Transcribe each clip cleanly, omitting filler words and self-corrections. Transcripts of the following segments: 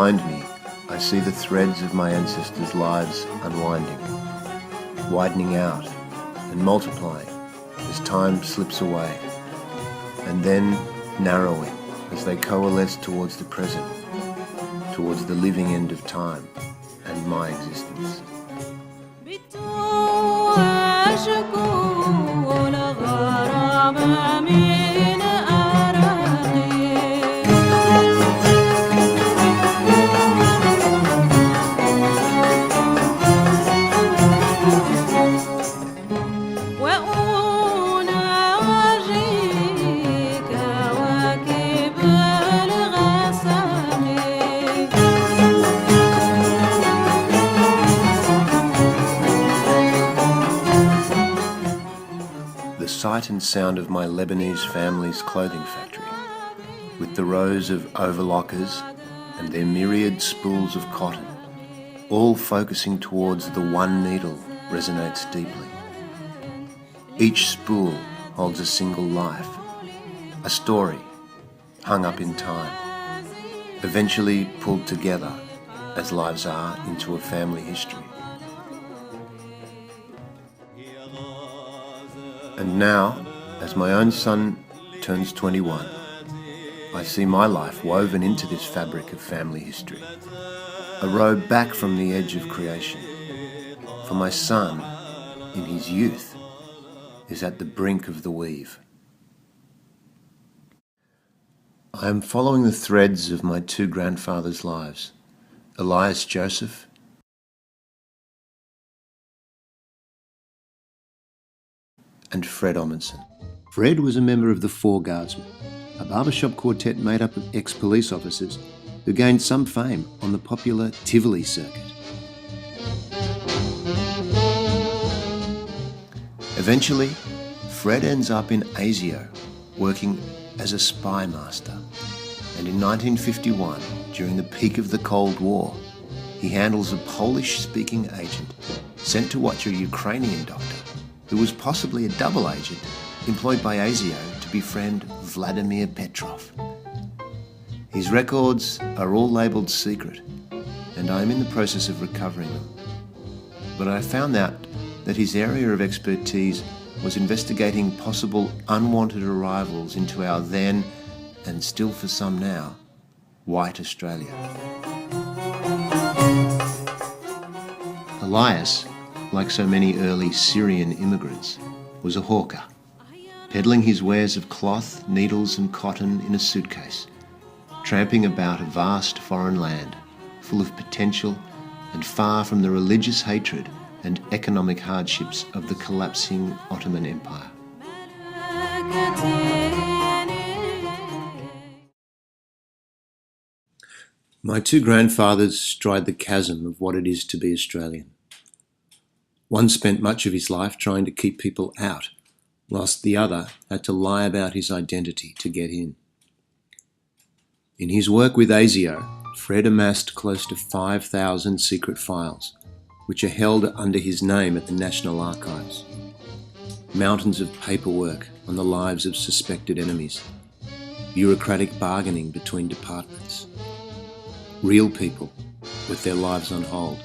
Behind me, I see the threads of my ancestors' lives unwinding, widening out and multiplying as time slips away, and then narrowing as they coalesce towards the present, towards the living end of time and my existence. The sight and sound of my Lebanese family's clothing factory, with the rows of overlockers and their myriad spools of cotton, all focusing towards the one needle, resonates deeply. Each spool holds a single life, a story hung up in time, eventually pulled together, as lives are, into a family history. And now, as my own son turns 21, I see my life woven into this fabric of family history, a road back from the edge of creation. For my son, in his youth, is at the brink of the weave. I am following the threads of my two grandfathers' lives, Elias Joseph and Fred Amundsen. Fred was a member of the Four Guardsmen, a barbershop quartet made up of ex-police officers who gained some fame on the popular Tivoli circuit. Eventually, Fred ends up in ASIO, working as a spy master. And in 1951, during the peak of the Cold War, he handles a Polish-speaking agent sent to watch a Ukrainian doctor who was possibly a double agent employed by ASIO to befriend Vladimir Petrov. His records are all labelled secret, and I am in the process of recovering them. But I found out that his area of expertise was investigating possible unwanted arrivals into our then, and still for some now, white Australia. Elias, like so many early Syrian immigrants, was a hawker, peddling his wares of cloth, needles and cotton in a suitcase, tramping about a vast foreign land, full of potential and far from the religious hatred and economic hardships of the collapsing Ottoman Empire. My two grandfathers stride the chasm of what it is to be Australian. One spent much of his life trying to keep people out, whilst the other had to lie about his identity to get in. In his work with ASIO, Fred amassed close to 5,000 secret files, which are held under his name at the National Archives. Mountains of paperwork on the lives of suspected enemies, bureaucratic bargaining between departments, real people with their lives on hold,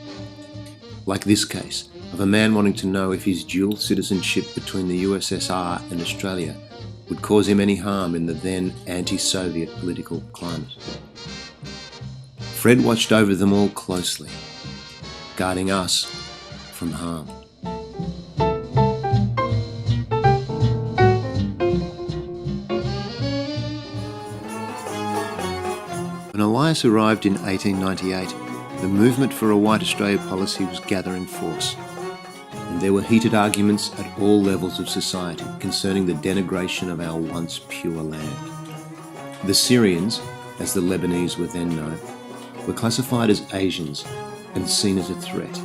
like this case of a man wanting to know if his dual citizenship between the USSR and Australia would cause him any harm in the then anti-Soviet political climate. Fred watched over them all closely, guarding us from harm. When Elias arrived in 1898, the movement for a White Australia policy was gathering force, and there were heated arguments at all levels of society concerning the denigration of our once pure land. The Syrians, as the Lebanese were then known, were classified as Asians and seen as a threat.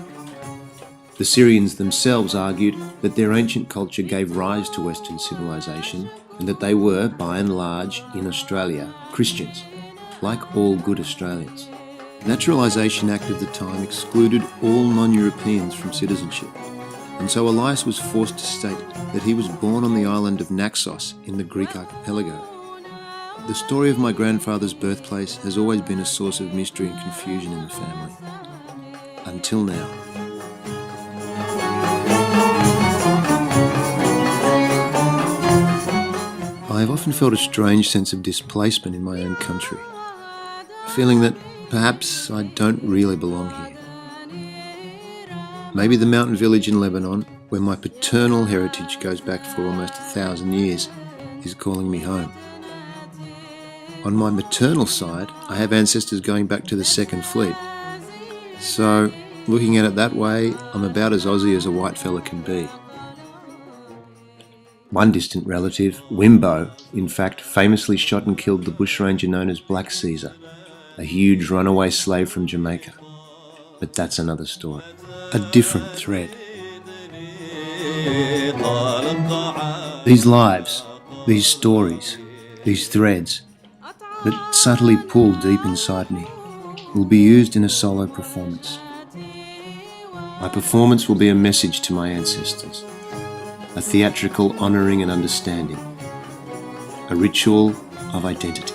The Syrians themselves argued that their ancient culture gave rise to Western civilization and that they were, by and large, in Australia, Christians, like all good Australians. The Naturalisation Act of the time excluded all non-Europeans from citizenship, and so Elias was forced to state that he was born on the island of Naxos in the Greek archipelago. The story of my grandfather's birthplace has always been a source of mystery and confusion in the family. Until now. I have often felt a strange sense of displacement in my own country, a feeling that perhaps I don't really belong here. Maybe the mountain village in Lebanon, where my paternal heritage goes back for almost 1,000 years, is calling me home. On my maternal side, I have ancestors going back to the Second Fleet. So, looking at it that way, I'm about as Aussie as a white fella can be. One distant relative, Wimbo, in fact, famously shot and killed the bushranger known as Black Caesar, a huge runaway slave from Jamaica. But that's another story. A different thread. These lives, these stories, these threads that subtly pull deep inside me will be used in a solo performance. My performance will be a message to my ancestors, a theatrical honouring and understanding, a ritual of identity.